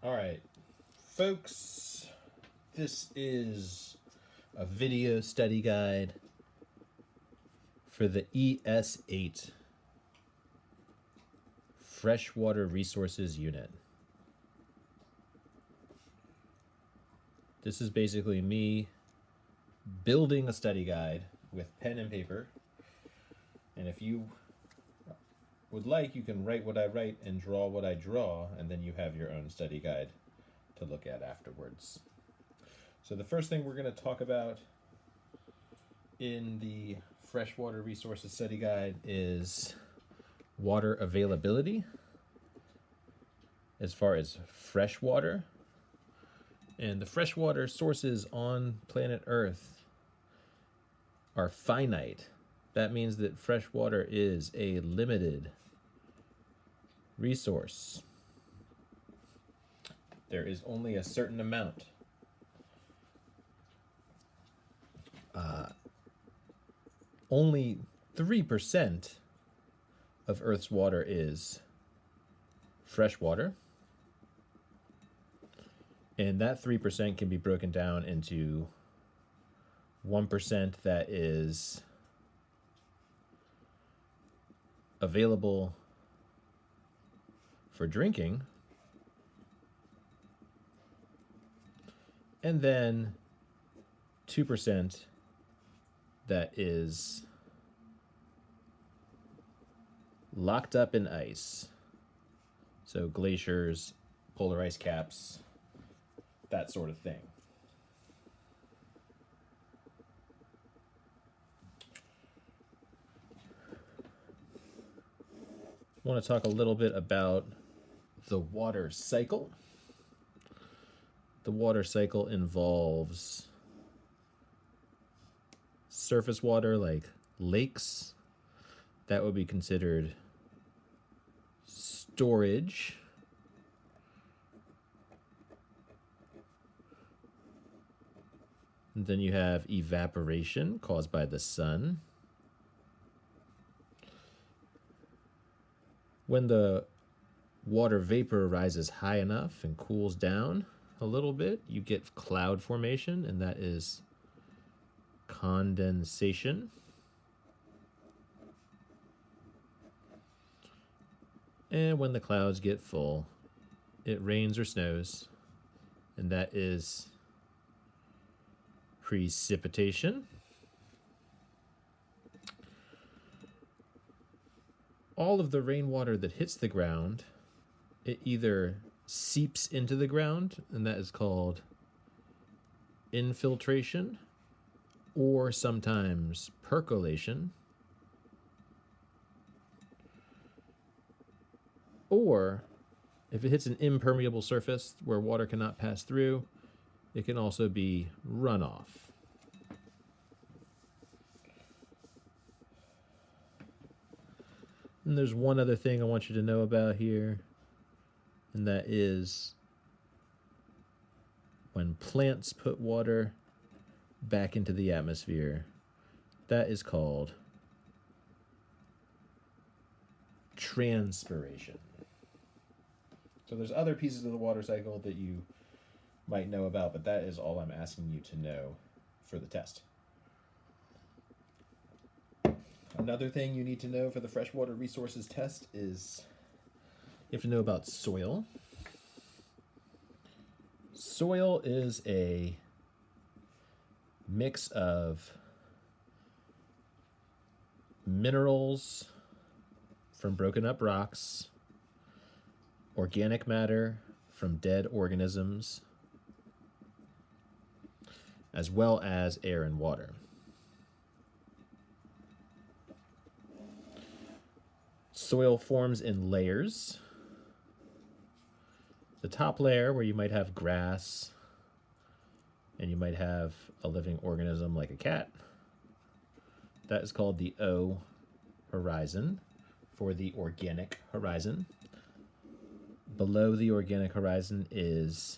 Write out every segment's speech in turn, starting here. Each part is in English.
All right, folks, this is a video study guide for the ES8 Freshwater Resources Unit. This is basically me building a study guide with pen and paper. And if you would like, you can write what I write and draw what I draw, and then you have your own study guide to look at afterwards. So the first thing we're going to talk about in the Freshwater Resources Study Guide is water availability as far as fresh water. And the freshwater sources on planet Earth are finite. That means that fresh water is a limited resource. There is only a certain amount. Only 3% of Earth's water is fresh water. And that 3% can be broken down into 1% that is available for drinking, and then 2% that is locked up in ice. So glaciers, polar ice caps, that sort of thing. I want to talk a little bit about the water cycle. The water cycle involves surface water like lakes. That would be considered storage. And then you have evaporation caused by the sun. When the water vapor rises high enough and cools down a little bit, you get cloud formation, and that is condensation. And when the clouds get full, it rains or snows, and that is precipitation. All of the rainwater that hits the ground, it either seeps into the ground, and that is called infiltration, or sometimes percolation, or if it hits an impermeable surface where water cannot pass through, it can also be runoff. And there's one other thing I want you to know about here, and that is when plants put water back into the atmosphere, that is called transpiration. So there's other pieces of the water cycle that you might know about, but that is all I'm asking you to know for the test. Another thing you need to know for the freshwater resources test is you have to know about soil. Soil is a mix of minerals from broken up rocks, organic matter from dead organisms, as well as air and water. Soil forms in layers. The top layer, where you might have grass and you might have a living organism like a cat, that is called the O horizon, for the organic horizon. Below the organic horizon is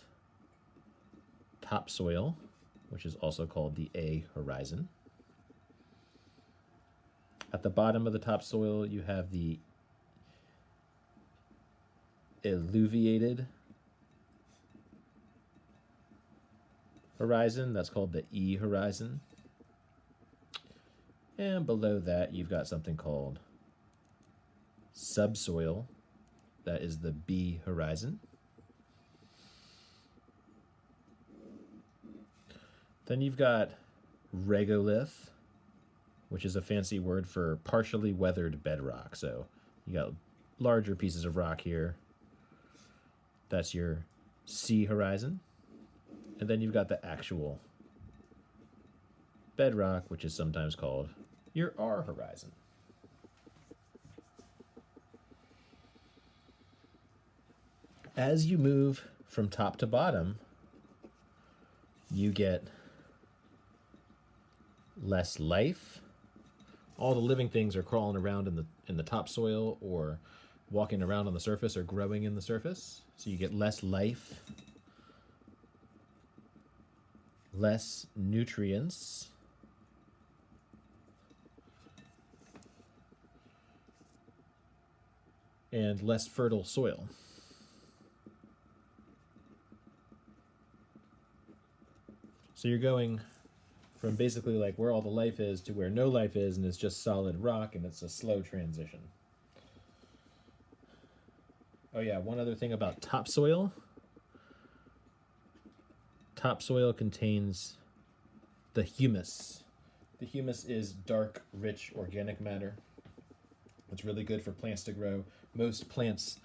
topsoil, which is also called the A horizon. At the bottom of the topsoil, you have the alluviated horizon, that's called the E horizon. And below that, you've got something called subsoil, that is the B horizon. Then you've got regolith, which is a fancy word for partially weathered bedrock. So you got larger pieces of rock here. That's your C horizon. And then you've got the actual bedrock, which is sometimes called your R horizon. As you move from top to bottom, you get less life. All the living things are crawling around in the topsoil or walking around on the surface or growing in the surface. So you get less life, less nutrients, and less fertile soil. So you're going from basically like where all the life is to where no life is, and it's just solid rock, and it's a slow transition. Oh yeah, one other thing about topsoil. Topsoil contains the humus. The humus is dark, rich organic matter. It's really good for plants to grow. Most plants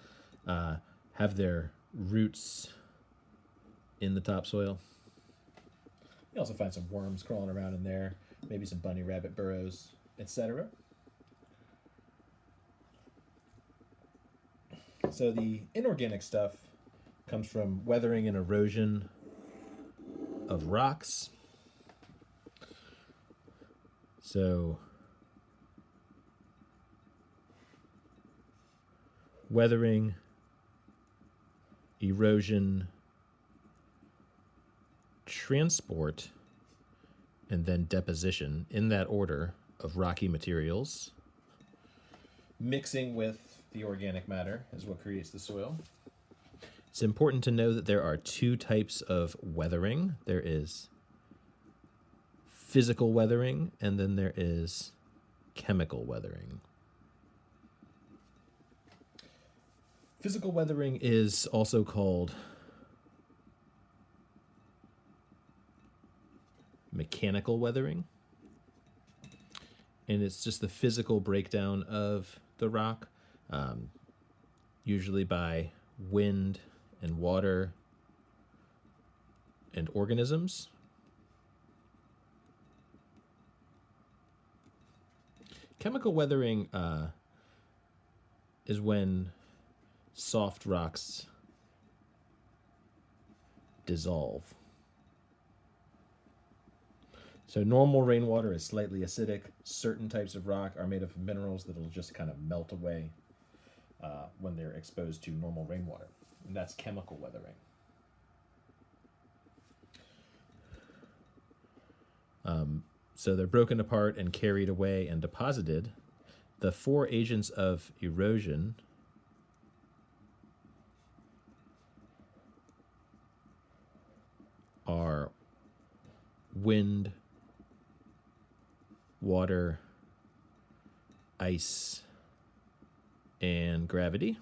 have their roots in the topsoil. You also find some worms crawling around in there, maybe some bunny rabbit burrows, etc. So the inorganic stuff comes from weathering and erosion of rocks. So weathering, erosion, transport, and then deposition, in that order, of rocky materials. Mixing with the organic matter is what creates the soil. It's important to know that there are two types of weathering. There is physical weathering, and then there is chemical weathering. Physical weathering is also called mechanical weathering, and it's just the physical breakdown of the rock, usually by wind and water and organisms. Chemical weathering is when soft rocks dissolve. So normal rainwater is slightly acidic. Certain types of rock are made of minerals that will just kind of melt away when they're exposed to normal rainwater. And that's chemical weathering. So they're broken apart and carried away and deposited. The four agents of erosion are wind, water, ice, and gravity.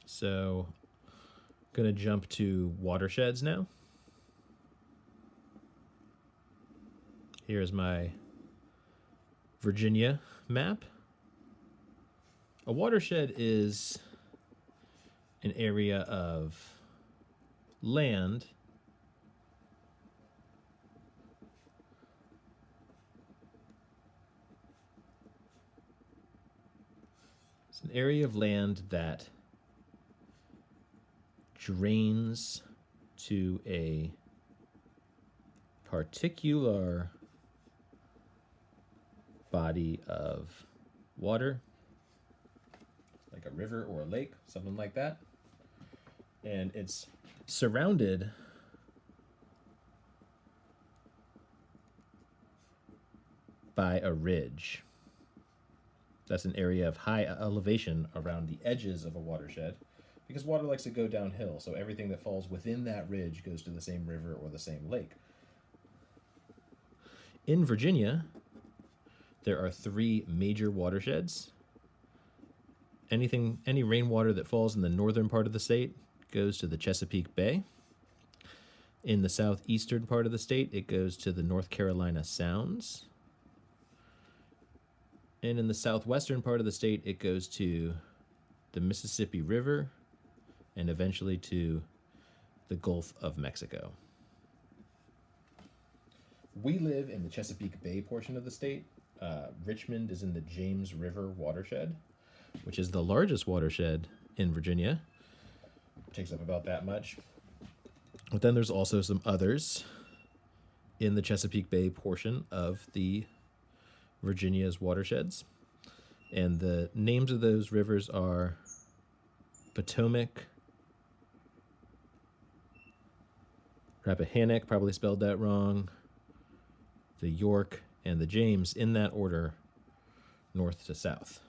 So, I'm going to jump to watersheds now. Here's my Virginia map. A watershed is an area of land it's an area of land that drains to a particular body of water, like a river or a lake, something like that. And it's surrounded by a ridge. That's an area of high elevation around the edges of a watershed because water likes to go downhill, so everything that falls within that ridge goes to the same river or the same lake. In Virginia, there are 3 major watersheds. Any rainwater that falls in the northern part of the state goes to the Chesapeake Bay. In the southeastern part of the state, it goes to the North Carolina Sounds. And in the southwestern part of the state, it goes to the Mississippi River and eventually to the Gulf of Mexico. We live in the Chesapeake Bay portion of the state. Richmond is in the James River watershed, which is the largest watershed in Virginia. It takes up about that much. But then there's also some others in the Chesapeake Bay portion of the Virginia's watersheds. And the names of those rivers are Potomac, Rappahannock, probably spelled that wrong, the York, and the James, in that order, north to south.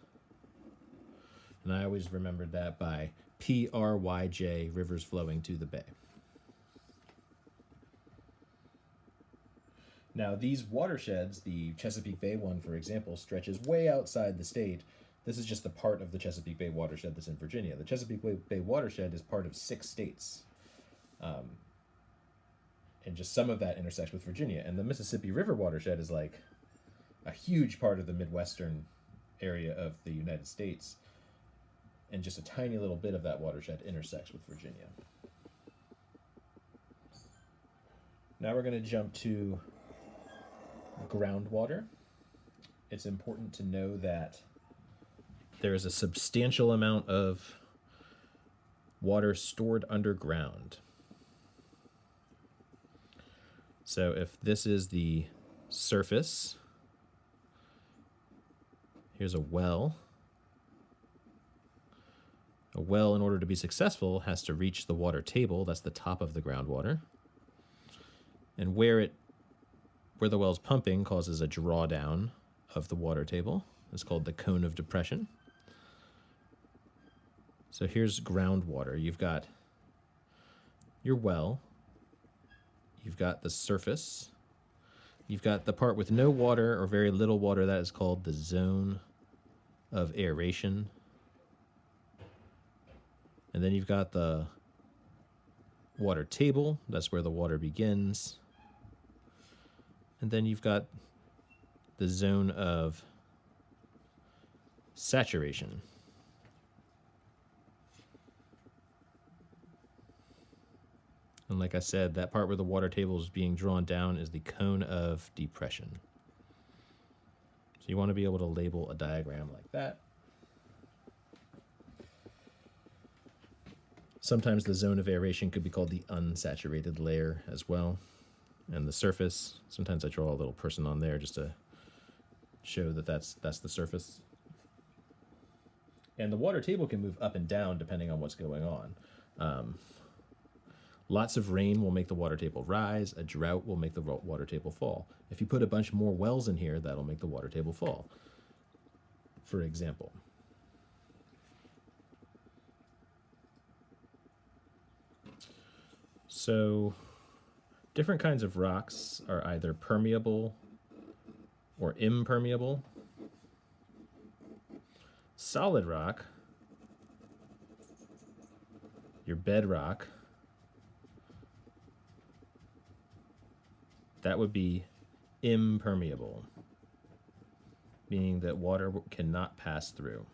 And I always remembered that by PRYJ, rivers flowing to the bay. Now, these watersheds, the Chesapeake Bay one, for example, stretches way outside the state. This is just the part of the Chesapeake Bay watershed that's in Virginia. The Chesapeake Bay watershed is part of 6 states. And just some of that intersects with Virginia. And the Mississippi River watershed is like a huge part of the Midwestern area of the United States. And just a tiny little bit of that watershed intersects with Virginia. Now we're going to jump to groundwater. It's important to know that there is a substantial amount of water stored underground. So if this is the surface, here's a well. A well, in order to be successful, has to reach the water table. That's the top of the groundwater. And where the well's pumping causes a drawdown of the water table. It's called the cone of depression. So here's groundwater. You've got your well. You've got the surface. You've got the part with no water or very little water. That is called the zone of aeration. And then you've got the water table. That's where the water begins. And then you've got the zone of saturation. And like I said, that part where the water table is being drawn down is the cone of depression. So you want to be able to label a diagram like that. Sometimes the zone of aeration could be called the unsaturated layer as well. And the surface, sometimes I draw a little person on there just to show that that's the surface. And the water table can move up and down depending on what's going on. Lots of rain will make the water table rise. A drought will make the water table fall. If you put a bunch more wells in here, that'll make the water table fall, for example. So different kinds of rocks are either permeable or impermeable. Solid rock, your bedrock, that would be impermeable, meaning that water cannot pass through.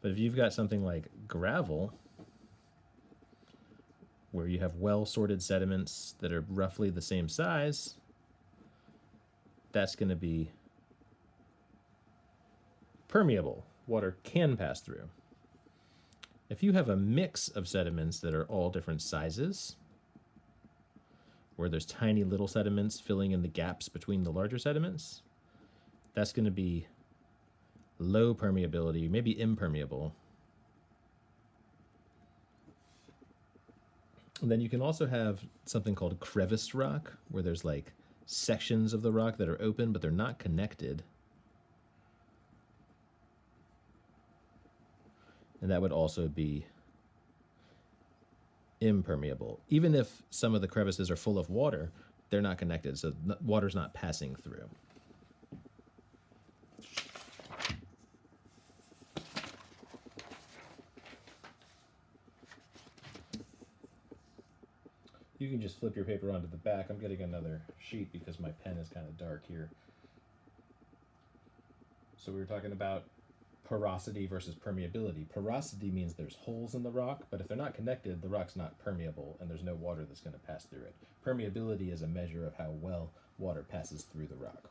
But if you've got something like gravel, where you have well-sorted sediments that are roughly the same size, that's going to be permeable. Water can pass through. If you have a mix of sediments that are all different sizes, where there's tiny little sediments filling in the gaps between the larger sediments, that's going to be low permeability, maybe impermeable. And then you can also have something called creviced rock, where there's like sections of the rock that are open, but they're not connected. and that would also be impermeable. Even if some of the crevices are full of water, they're not connected, so water's not passing through. You can just flip your paper onto the back. I'm getting another sheet because my pen is kind of dark here. So we were talking about porosity versus permeability. Porosity means there's holes in the rock, but if they're not connected, the rock's not permeable and there's no water that's going to pass through it. Permeability is a measure of how well water passes through the rock.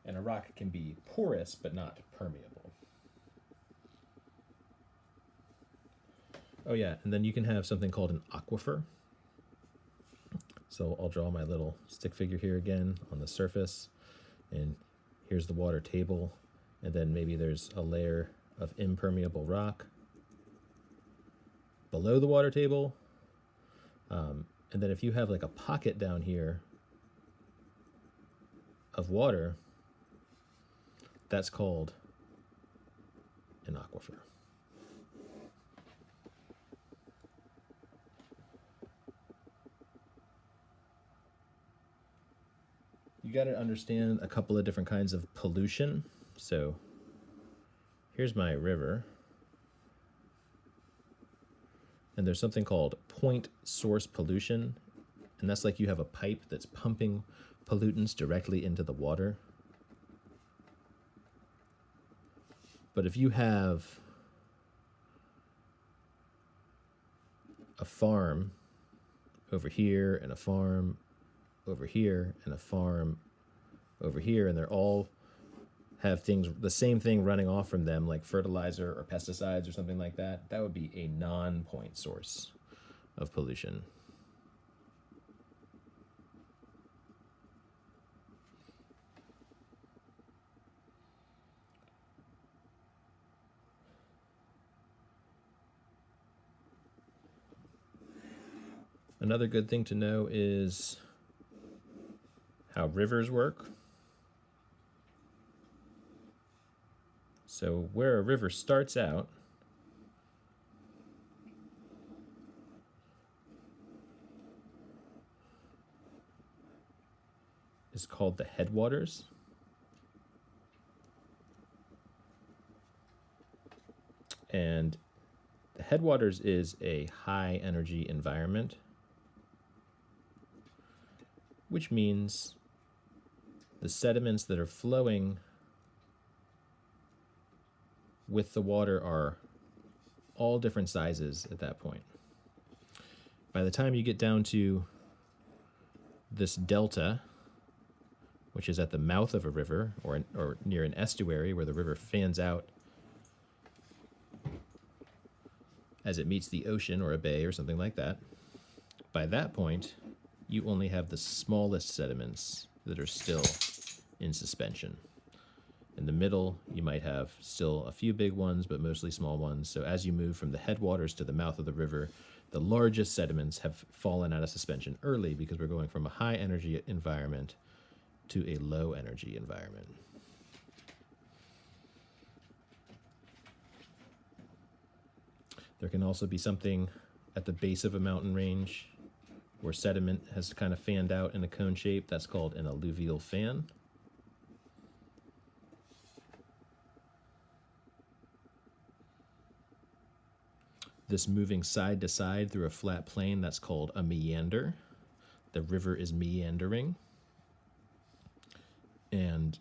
And a rock can be porous but not permeable. Oh yeah, and then you can have something called an aquifer. So I'll draw my little stick figure here again on the surface, and here's the water table, and then maybe there's a layer of impermeable rock below the water table. And then if you have like a pocket down here of water, that's called an aquifer. You got to understand a couple of different kinds of pollution. So here's my river. And there's something called point source pollution. And that's like you have a pipe that's pumping pollutants directly into the water. But if you have a farm over here and a farm over here and a farm over here, and they're all have things, the same thing running off from them, like fertilizer or pesticides or something like that, that would be a non-point source of pollution. Another good thing to know is how rivers work. So where a river starts out is called the headwaters. And the headwaters is a high energy environment, which means the sediments that are flowing with the water are all different sizes at that point. By the time you get down to this delta, which is at the mouth of a river or near an estuary where the river fans out as it meets the ocean or a bay or something like that, by that point, you only have the smallest sediments that are still in suspension. In the middle, you might have still a few big ones, but mostly small ones. So as you move from the headwaters to the mouth of the river, the largest sediments have fallen out of suspension early because we're going from a high energy environment to a low energy environment. There can also be something at the base of a mountain range where sediment has kind of fanned out in a cone shape. That's called an alluvial fan. This moving side to side through a flat plain, that's called a meander. The river is meandering. And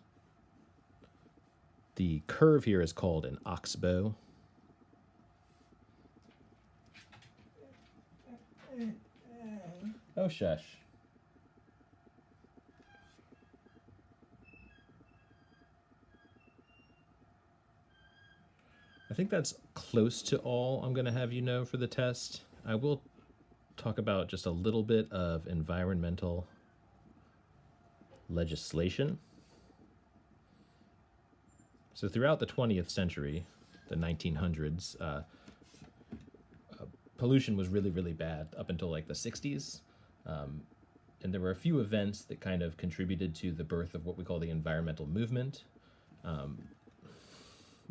the curve here is called an oxbow. Oh, shush. I think that's close to all I'm going to have you know for the test. I will talk about just a little bit of environmental legislation. So throughout the 20th century, the 1900s, pollution was really, really bad up until like the 60s. And there were a few events that kind of contributed to the birth of what we call the environmental movement.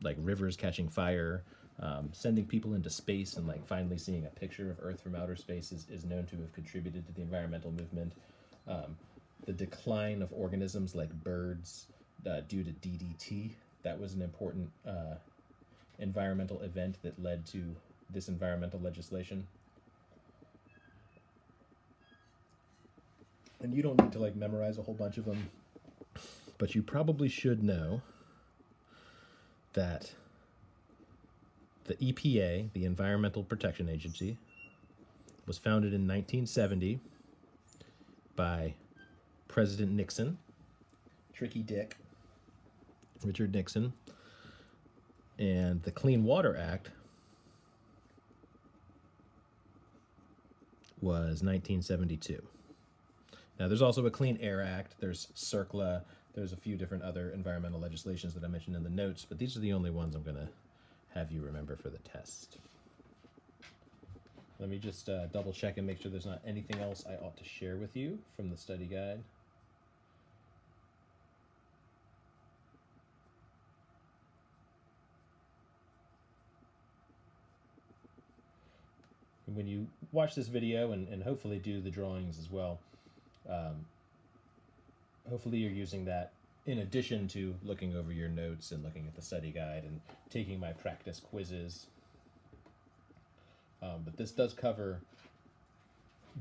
like rivers catching fire, sending people into space, and like finally seeing a picture of Earth from outer space is known to have contributed to the environmental movement. The decline of organisms like birds due to DDT, that was an important environmental event that led to this environmental legislation. And you don't need to like memorize a whole bunch of them, but you probably should know that the EPA, the Environmental Protection Agency, was founded in 1970 by President Nixon, Tricky Dick, Richard Nixon, and the Clean Water Act was 1972. Now, there's also a Clean Air Act, there's CERCLA, there's a few different other environmental legislations that I mentioned in the notes, but these are the only ones I'm going to have you remember for the test. Let me just double check and make sure there's not anything else I ought to share with you from the study guide. When you watch this video and hopefully do the drawings as well, hopefully you're using that in addition to looking over your notes and looking at the study guide and taking my practice quizzes. But this does cover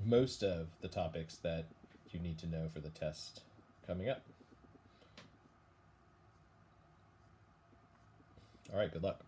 most of the topics that you need to know for the test coming up. All right, good luck.